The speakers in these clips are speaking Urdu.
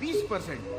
20%?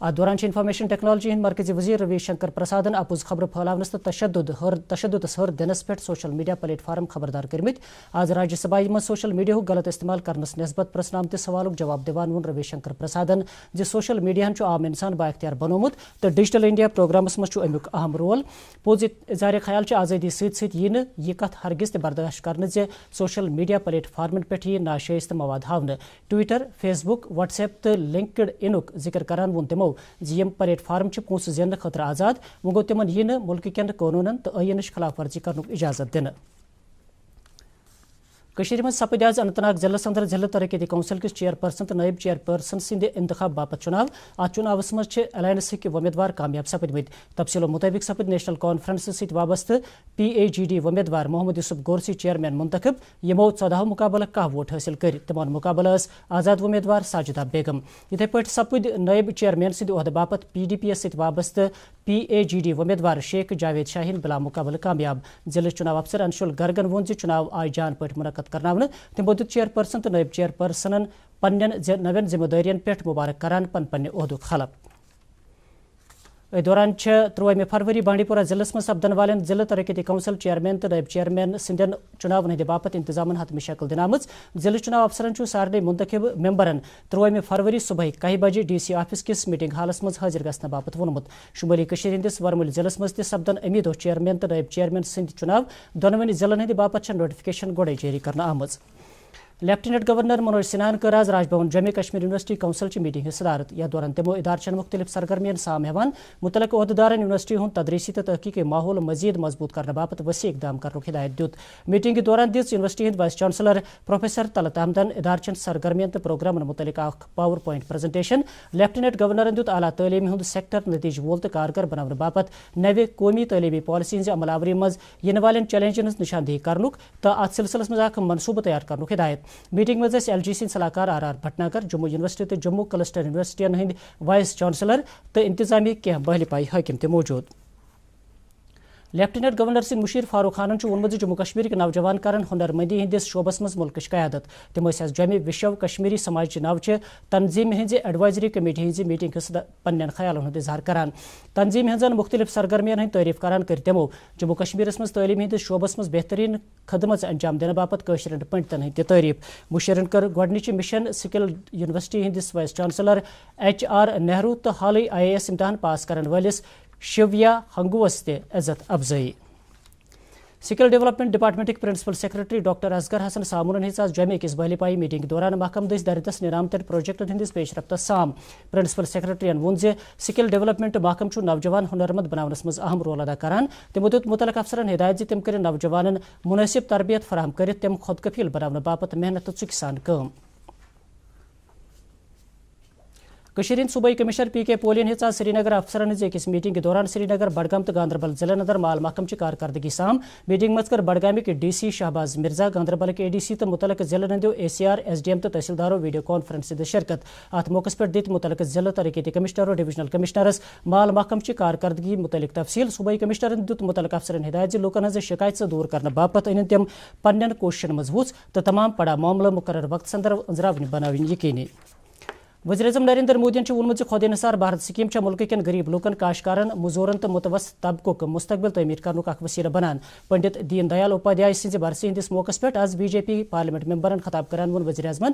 ات دوران انفارمیشن ٹیکنالوجی ہند مرکزی وزیر روی شنکر پرسادن اپوز خبر پھیلاونس تو تشدد ہر دنس پہ سوشل میڈیا پلیٹ فارم خبردار کرمت. آج راجیہ سبھا من سوشل میڈیا غلط استعمال کرنس نسبت پرسن آمت سوالک جواب دیوان ون روی شنکر پرسادن زِ سوشل میڈیا عام انسان با اختیار بنومت تو ڈیجیٹل انڈیا پروگرامس مز امیک اہم رول. پوز اظہار خیال آزادی ست یہ کت ہرگز تہ برداشت کرنے زِ سوشل میڈیا پلیٹ فارمن پہ یہ ناشائستہ مواد ہاؤنہ. ٹویٹر، فیس بک، واٹس ایپ تو لنکڈ انک ذکر کران وون تمو یم پلیٹ فارم پونسہ زینہ خاطر آزاد. وہ گو تمن یہ ملک کین قونون تو عینش خلاف ورزی کرنک اجازت دن. من سپد آز اننت ناگ ضلع اندر ضلع ترقیتی کونسل کس چیئرپرسن تو نائب چیئرپرسن سند انتخاب باپت چناو. ات چناوس مز الائنس امیدوار کامیاب سپدمت. تفصیلوں مطابق سپد نیشنل کانفرنس ست وابستہ PAGD امیدوار محمد یوسف گورسی چیئرمین منتخب یمو 14 مقابلہ 10 ووٹ حاصل کر. تمن مقابلہ آزاد امیدوار ساجدہ بیگم. اتھے پہ سپد نائب چیئرمین سند عہدہ باپت PDP ست وابستہ PAGD امیدوار شیخ جاوید شاہین بلا مقابلہ کامیاب. ضلع چناو افسر انشول گرگن وون چناو آئی جان پہ منعقد کرناونہ. تمو دت چیئرپرسن تو نائب چیئرپرسنن پنن نوین ذمہ دارین پہ مبارک کران پن عہدک خلف. دوران 23 فروری بانڈی پورہ ضلع من سپدن والن ضلع ترقیتی کونسل چیئرمین تو نائب چیئرمین سندین چناون ہند باپت انتظام حتمی شکل دن آمت. ضلع چناو افسرن سارے منتخب ممبرن 23 فروری صبح 10 بجے DC آفس کس میٹنگ ہالس من حاضر گھنہ باپت وونمت. شمالی ہندس ورمل ضلع مز تہ سپدن امی دہ چیئرمین تو نائب چیئرمین سند چناو دونونی ضلعن ہند باپت نوٹیفکیشن گوڑے جاری کرنا آمت. لیفٹیننٹ گورنر منوج سنہاہن کر آز راج بھون جموں کشمیر یونیورسٹی کونسل چہ میٹنگ صدارت. یتھ دوران تمو ادارچن مختلف سرگرمین سام ہیوان متعلقہ عہدیدارن یونیورسٹی ہند تدریسی تو تحقیقی ماحول مزید مضبوط کرنے باپت وسیع اقدام کرنک ہدایت دیت. میٹنگ دوران دِژ یونیورسٹی ہند وائس چانسلر پروفیسر طلعت احمدن ادارچن سرگرمین تو پروگرامن متعلق اخ پاور پوائنٹ پریزنٹیشن. لیفٹیننٹ گورنرن دیت اعلیٰ تعلیم ہند سیکٹر نتیجہ وول تو کارگر بنانے باپت نوِ قومی تعلیمی پالیسی ہز عمل آوری مز ین والن چیلنجن ہز نشاندہی کرنک تو ات سلسلس مز اخ منصوبہ تیار کرنک ہدایت. میٹنگ مز LG سن صلاحکار RR بھٹناگر جموں یونیورسٹی تو جموں کلسٹر یونیورسٹین ہند وائس چانسلر تو انتظامی کینٛہہ بہلہِ پائی حاکم تہ موجود. لیفٹیننٹ گورنر سند مشیر فاروق خانن وونمت جموں کشمیر نوجوان کرن ہنر مندی ہندس شعبس مز ملکچ قیادت. تم آز جمع وشو کشمیری سماج نوچہ تنظیم his advisory committee his meeting پنن خیالن ہند اظہار کران. تنظیم ہزن مختلف سرگرمین ہند تعریف کران کر تمو جموں کشمیرس مز تعلیم ہندس شعبس مز بہترین خدمت انجام دن باپت قشرن پنڈتن ہند تعریف. مشیرن کر گۄڈنِچہِ مشن سکل یونیورسٹی ہندس وائس چانسلر HR نہرو تو حالی IAS امتحان پاس کرن ولس شیویا ہنگوس تہ عزت افزائی. سکل ڈیولپمنٹ ڈپارٹمنٹک principal secretary doctor Asghar Hassan Samoon ہز جمع کس بہلی پائی میٹنگ دوران محکم دس درجس نیرامتن پروجیکٹن ہندس پیش رفتس سام. پرنسپل سیکرٹری وون سکل ڈیولپمنٹ محکم نوجوان ہنرمند بناونس مز اہم رول ادا کران. تمو دت متعلق افسرن ہدایت تم کر نوجوانن مناسب تربیت فراہم کرت تم خود کفیل بناونہ باپت محنت تو ژُکہِ سان کٲم. صوبائی کمشنر PK پولین ہز سری نگر افسرن ہز أکس میٹنگ دوران سری نگر بڈگام تو گاندربل ضلع اندر مال محکم چہ کارکردگی سام. میٹنگ مز کر بڈگامک DC شہباز مرزا گاندربلک ADC تو متعلقہ ضلع ہندو ACR SDM تو تحصیلدارو ویڈیو کانفرنس شرکت. ات موقع پہ دت متعلقہ ضلع ترقیتی کمشنر و ڈویژنل کمشنرس مال محکم چہ کارکردگی متعلق تفصیل. صوبائی کمشنرن دت متعلقہ افسرن ہدایت لوکن ہز شکایت دور کرنے باپت ان تم پنن کوششن مز وُژھ تو تمام پڑا معاملہ مقرر وقت اندر انزراون بناوین یقینی. وزیر اعظم نریندر مودین وونمت خود انحصار بھارت سکیم ملک کن غریب لوکن کاشتکارن مزورن تو متوسط طبقک مستقبل تعمیر کرنک اخ وسیلہ بنان. پنڈت دین دیال اپادھیائے سز برسی ہندس موقع پہ آز BJP پارلیمنٹ ممبرن خطاب کران وون وزیر اعظمن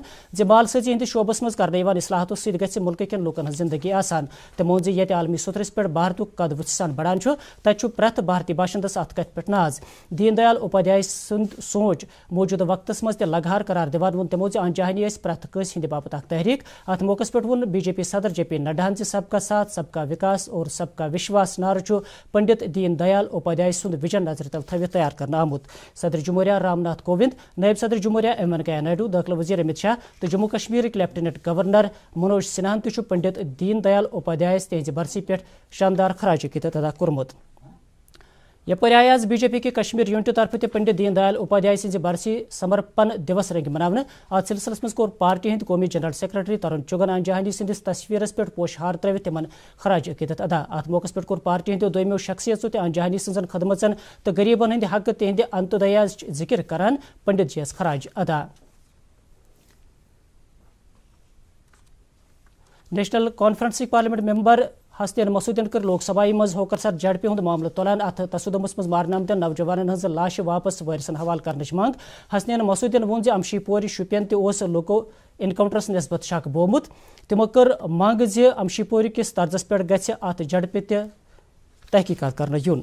مال سازی ہندس شعبس مز کرنے اصلاحاتو ست گژھِ ملک کن لوکن ہز زندگی آسان. تم وون یت عالمی سترس پہ بھارتک قد وچھ سان بڑان تت پریت بھارتی باشندس ات کت پہ ناز. دین دیال اپادھیائے سند سوچ موجودہ وقتس مز تہ لگہار قرار دِوان وون تمو انجہانی پریت کٲنٛسہِ ہندِ باپت اخ تحریک. ات موقع پہ وون BJP صدر JP نڈاہن سب کا ساتھ سب کا وکاس اور سب کا وشواس نعرہ پنڈت دین دیال اپادھیائے سند ویژن نظر تل تھوت تیار کرنا آمت. صدر جمہوریہ رام ناتھ کووند، نائب صدر جمہوریہ M وینکیا نائیڈو، داخلہ وزیر امت شاہ تو جموں کشمیر لیفٹیننٹ گورنر منوج سنہاہن تہ پنڈت دین دیال اپادھیائے تہذ برسی پہ شاندار خراج عقیدت ادا کورمت. یپر آئی آز BJP کی کشمیر یونٹ طرف تہ پنڈت دین دیال اپادھیائے سز برسی سمرپن دیوس رنگ مناونہ. ات سلسلس مز کور پارٹی ہند قومی جنرل سیکرٹری ترن چگن انجہانی سندس تصویرس پہ پوشہار ترٛٲوِتھ تمن خراج عقیدت ادا. ات موقع پہ کور پارٹی ہندو دویمو شخصیتو تہ انجہانی سن خدمتن تو غریبن ہند حق تہند انتودیا ذکر کران پنڈت جیس خراج ادا. نیشنل کانفرنس پارلیمنٹ ممبر حسنین مسعودن کر لوک سبھا مز ہوکر سر جڈ پی ہند معاملہ تلان ات تصدمس مز مارنہ آمتین نوجوانن ہز لاش واپس وارثن حوالہ کرنچ مانگ حسنین مسعودن وون زِ امشی پور شپین تہ لوکو انکاؤنٹرس نسبت شک بومت تمو کر مانگ زِ امشی پور کس طرزس پہ گژھِ ات جڈ پی تہ تحقیقات کرنہ یون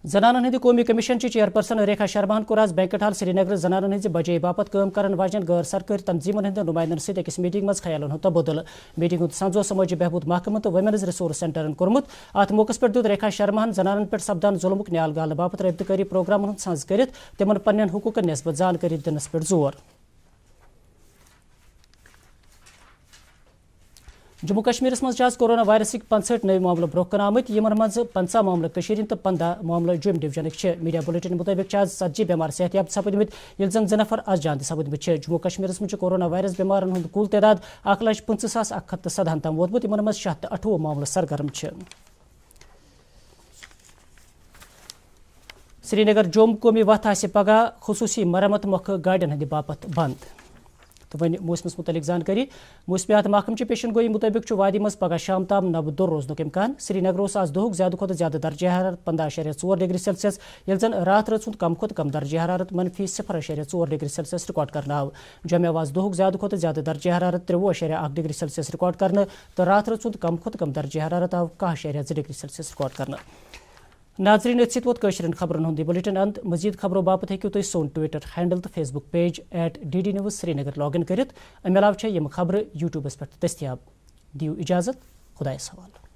زنانن ہند قومی کمیشن چیئرپرسن ریکھا شرما کور آز بینکٹ ہال سری نگر زنانن ہز بجائی باپت کام کرن واجن غیر سرکاری تنظیمن ہند نمائندن ست اکس میٹنگ مز خیالن ہند تبادل میٹنگ ہند سنزو سماجی بہبود محکمہ تو ویمنز ریسورس سینٹرن کورمت ات موقع پہ دیت ریکھا شرما زنانن پہ سپدان ظلمک نیال گالنہ باپت رابطہ کاری پروگرامن ہند سنز کرت تمن پنن حقوقن نسبت زانکاری دنس پہ زور جموں کشمیرس مز کورونا وائرسک 65 نئے معاملہ برو کن آمت یمن مز 50 معاملہ کشیر تو 15 معاملہ جوم ڈویژنک میڈیا بلیٹن مطابق آج 40 بیمار صحت یاب سپدمت یل زن 2 نفر آز جان سپدمت جموں کشمیرس مز کورونا وائرس بیمارن ہند کل تعداد 1,25,117 تام ووتمت یمن مز 628 معاملہ سرگرم سری نگر جوم قومی وتھ آسہ پگہ خصوصی مرمت مۄکھٕ گاڑین ہند باپت بند تو ون موسمس متعلق زانکاری موسمیات محکمہ پیشن گوئی مطابق وادی مز پگہ شام تام نبد روزنک امکان سری نگر آز دہک زیادہ کھت زیادہ درجہ حرارت 15.4 ڈگری سیلسیس یل زن رات رات کم کھت کم درجہ حرارت -0.4 ڈگری سیلسیس ریکارڈ کرنا آو جمع آز دہک زیادہ کھت زیادہ درجہ حرارت 23.1 ڈگری سیلسیس ریکارڈ کرنا تو رات رات کم کھت کم درجہ حرارت آو 10.2 ڈگری سیلسیس ریکارڈ کرنا ناظرین ات ووت کشرین خبرن ہند بلیٹن اند مزید خبروں باپت ہیکو تھی سون ٹویٹر ہینڈل تو Facebook page @DD News Srinagar log in کرت ام علاوہ یم خبر یوٹیوبس پہ دستیاب دیو اجازت خدایس حوالہ